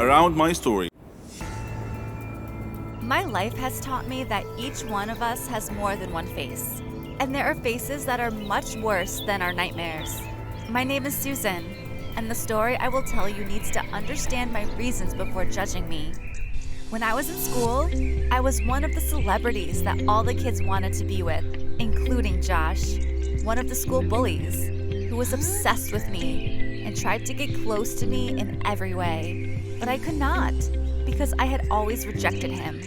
around my story. My life has taught me that each one of us has more than one face. And there are faces that are much worse than our nightmares. My name is Susan, and the story I will tell you needs to understand my reasons before judging me. When I was in school, I was one of the celebrities that all the kids wanted to be with, including Josh, one of the school bullies, who was obsessed with me and tried to get close to me in every way. But I could not, because I had always rejected him.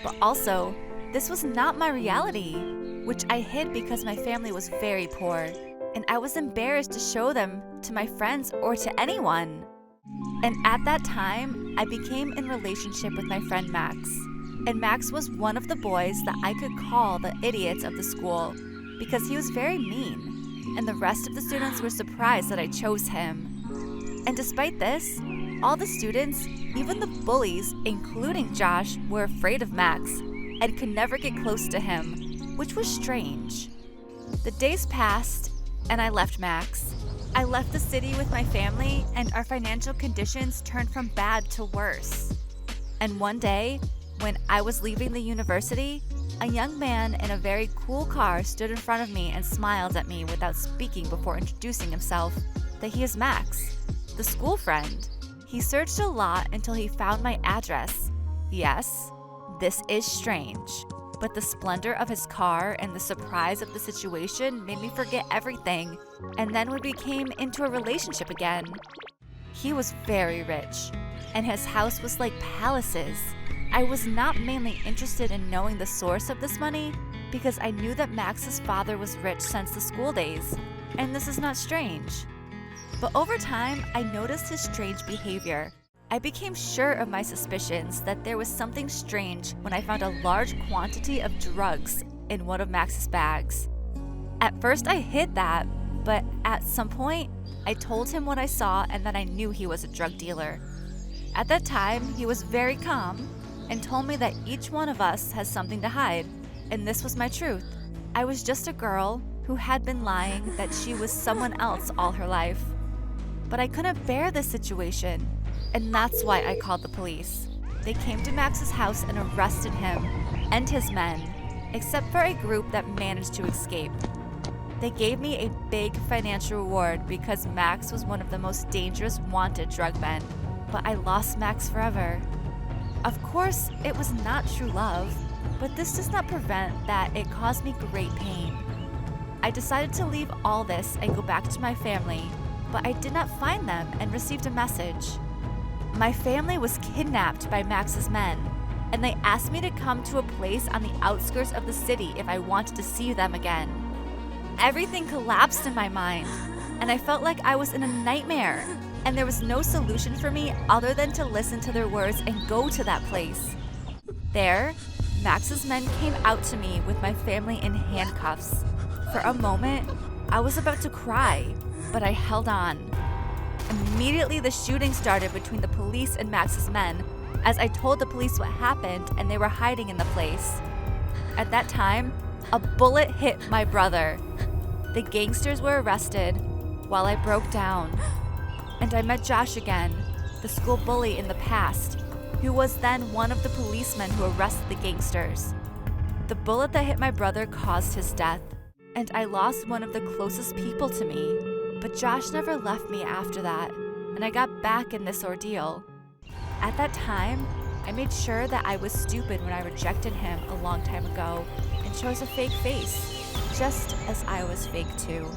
But also, this was not my reality, which I hid because my family was very poor, and I was embarrassed to show them to my friends or to anyone. And at that time, I became in relationship with my friend Max. And Max was one of the boys that I could call the idiots of the school because he was very mean, and the rest of the students were surprised that I chose him. And despite this, all the students, even the bullies, including Josh, were afraid of Max and could never get close to him, which was strange. The days passed, and I left Max. I left the city with my family, and our financial conditions turned from bad to worse. And one day, when I was leaving the university, a young man in a very cool car stood in front of me and smiled at me without speaking before introducing himself that he is Max, the school friend. He searched a lot until he found my address. Yes, this is strange, but the splendor of his car and the surprise of the situation made me forget everything, and then we became into a relationship again. He was very rich, and his house was like palaces. I was not mainly interested in knowing the source of this money because I knew that Max's father was rich since the school days, and this is not strange. But over time, I noticed his strange behavior. I became sure of my suspicions that there was something strange when I found a large quantity of drugs in one of Max's bags. At first I hid that, but at some point, I told him what I saw and that I knew he was a drug dealer. At that time, he was very calm and told me that each one of us has something to hide, and this was my truth. I was just a girl who had been lying that she was someone else all her life. But I couldn't bear this situation, and that's why I called the police. They came to Max's house and arrested him and his men, except for a group that managed to escape. They gave me a big financial reward because Max was one of the most dangerous wanted drug men, but I lost Max forever. Of course, it was not true love, but this does not prevent that it caused me great pain. I decided to leave all this and go back to my family, but I did not find them and received a message. My family was kidnapped by Max's men, and they asked me to come to a place on the outskirts of the city if I wanted to see them again. Everything collapsed in my mind, and I felt like I was in a nightmare, and there was no solution for me other than to listen to their words and go to that place. There, Max's men came out to me with my family in handcuffs. For a moment, I was about to cry, but I held on. Immediately, the shooting started between the police and Max's men as I told the police what happened and they were hiding in the place. At that time, a bullet hit my brother. The gangsters were arrested while I broke down. And I met Josh again, the school bully in the past, who was then one of the policemen who arrested the gangsters. The bullet that hit my brother caused his death, and I lost one of the closest people to me. But Josh never left me after that, and I got back in this ordeal. At that time, I made sure that I was stupid when I rejected him a long time ago and chose a fake face, just as I was fake too.